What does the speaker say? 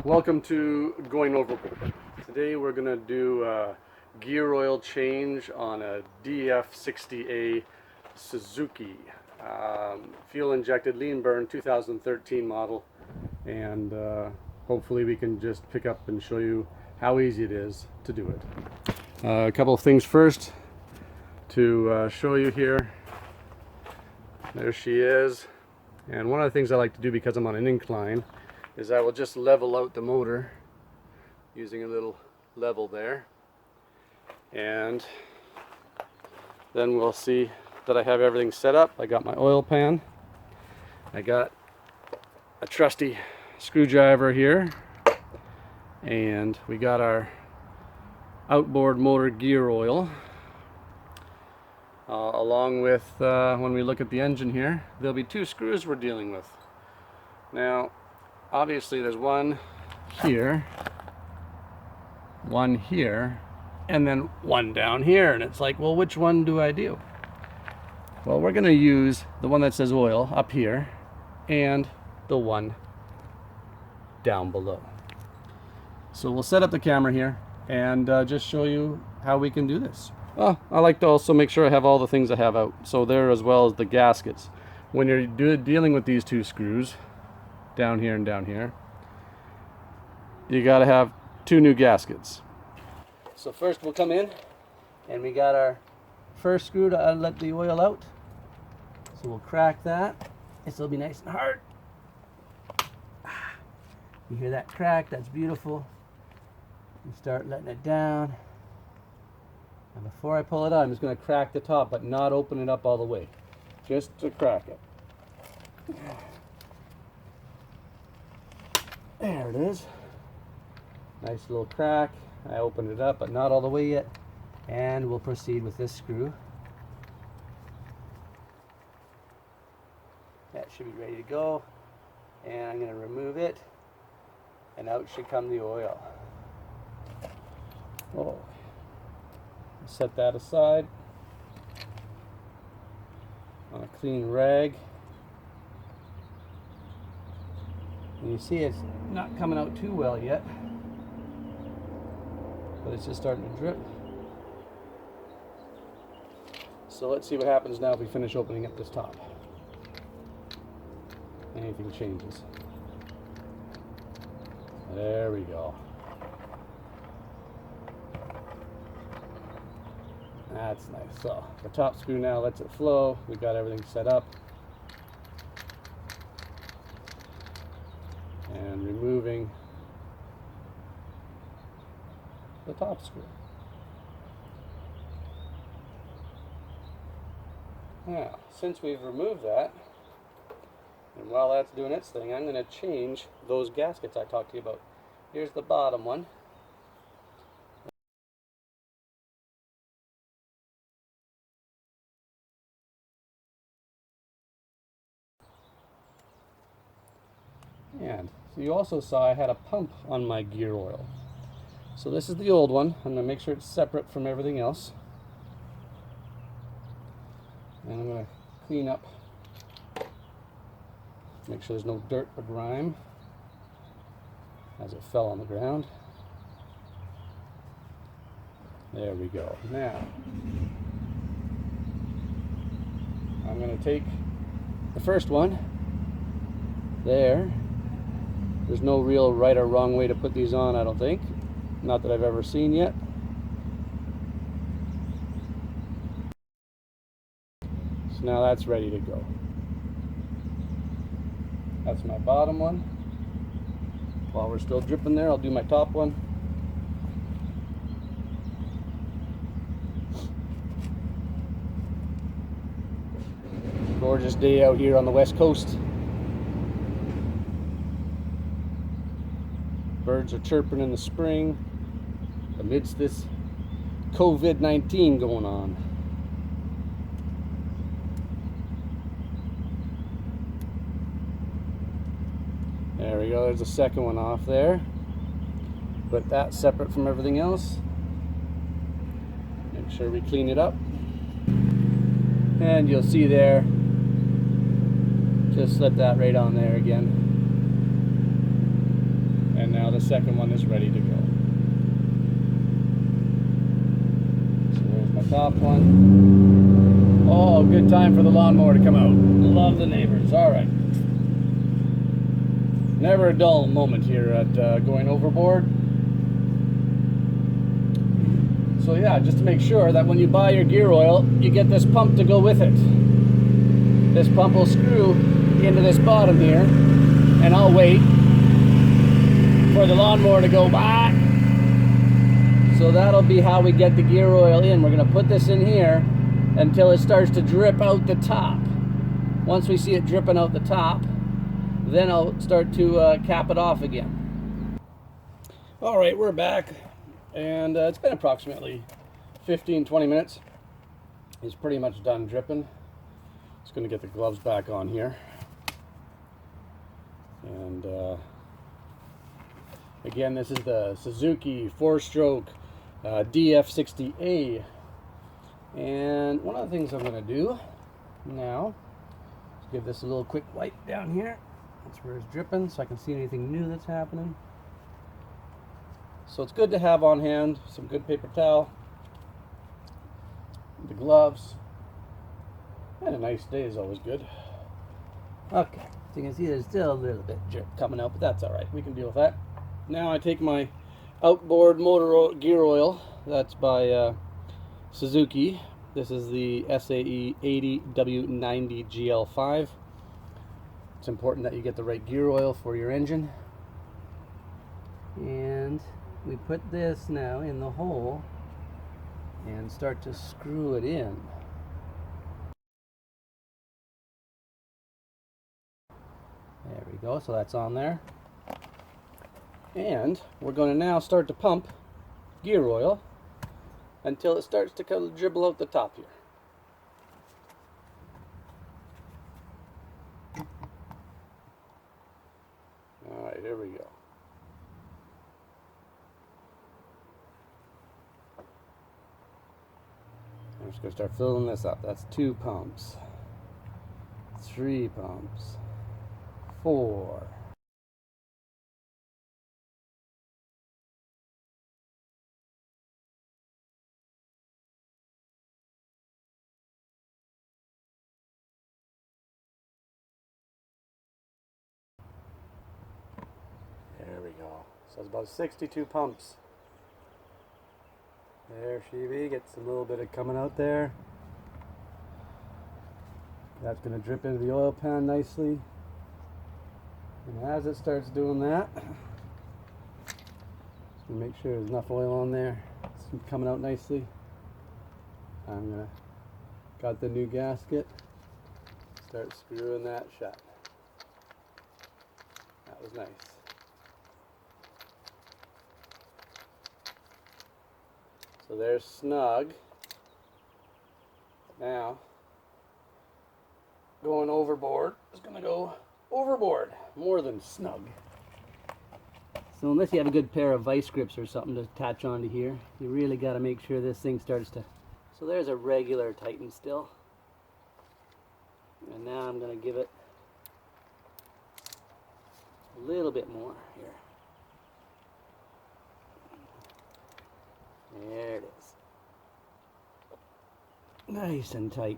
Welcome to Going Overboard. Today we're going to do a gear oil change on a DF60A Suzuki fuel injected lean burn 2013 model, and hopefully we can just pick up and show you how easy it is to do it. A couple of things first to show you here. There she is, and one of the things I like to do because I'm on an incline is I will just level out the motor using a little level there, and then we'll see that I have everything set up. I got my oil pan, I got a trusty screwdriver here, and we got our outboard motor gear oil. Along with, when we look at the engine here, there'll be two screws we're dealing with. Now, obviously there's one here, and then one down here, and it's like, well, which one do I do? Well, we're going to use the one that says oil up here and the one down below. So we'll set up the camera here and just show you how we can do this. Oh, I like to also make sure I have all the things I have out. So there, as well as the gaskets. When you're dealing with these two screws, down here and down here, you got to have two new gaskets. So first we'll come in, and we got our first screw to let the oil out. So we'll crack that. This will be nice and hard. You hear that crack? That's beautiful. You start letting it down. And before I pull it out, I'm just going to crack the top, but not open it up all the way. Just to crack it. There it is. Nice little crack. I opened it up, but not all the way yet. And we'll proceed with this screw. That should be ready to go. And I'm going to remove it. And out should come the oil. Oh. Set that aside on a clean rag. And you see it's not coming out too well yet, but it's just starting to drip. So let's see what happens now if we finish opening up this top. Anything changes. There we go. That's nice. So the top screw now lets it flow. We've got everything set up. And removing the top screw. Now, since we've removed that, and while that's doing its thing, I'm going to change those gaskets I talked to you about. Here's the bottom one. And so you also saw I had a pump on my gear oil. So this is the old one. I'm going to make sure it's separate from everything else. And I'm going to clean up, make sure there's no dirt or grime as it fell on the ground. There we go. Now, I'm going to take the first one there. There's no real right or wrong way to put these on, I don't think. Not that I've ever seen yet. So now that's ready to go. That's my bottom one. While we're still dripping there, I'll do my top one. Gorgeous day out here on the west coast. Birds are chirping in the spring amidst this COVID-19 going on. There we go, there's the second one off there. Put that separate from everything else. Make sure we clean it up. And you'll see there, just slip that right on there again. And now the second one is ready to go. So there's my top one. Oh, good time for the lawnmower to come out. Love the neighbors. All right. Never a dull moment here at Going Overboard. So yeah, just to make sure that when you buy your gear oil, you get this pump to go with it. This pump will screw into this bottom here, and I'll wait for the lawnmower to go back. So that'll be how we get the gear oil in. We're gonna put this in here until it starts to drip out the top. Once we see it dripping out the top, then I'll start to cap it off again. All right, we're back, and it's been approximately 15-20 minutes. It's pretty much done dripping. Just gonna get the gloves back on here. And again, this is the Suzuki 4-stroke DF60A. And one of the things I'm gonna do now is give this a little quick wipe down here. That's where it's dripping, so I can see anything new that's happening. So it's good to have on hand some good paper towel, the gloves, and a nice day is always good. Okay, so you can see there's still a little bit drip coming out, but that's all right. We can deal with that. Now I take my Outboard motor gear oil. That's by Suzuki. This is the SAE 80W90 GL5. It's important that you get the right gear oil for your engine. And we put this now in the hole and start to screw it in. There we go, so that's on there. And we're going to now start to pump gear oil until it starts to kind of dribble out the top here. Alright, here we go. I'm just going to start filling this up. That's 2 pumps, 3 pumps, 4. There we go. So it's about 62 pumps. There she be, gets a little bit of coming out there. That's going to drip into the oil pan nicely. And as it starts doing that, just going to make sure there's enough oil on there. It's coming out nicely. I'm going to got the new gasket. Start screwing that shut. That was nice. So there's snug. Now, going overboard is going to go overboard, more than snug. So unless you have a good pair of vice grips or something to attach onto here, you really got to make sure this thing starts to... So there's a regular tighten still. And now I'm going to give it a little bit more here. There it is. Nice and tight.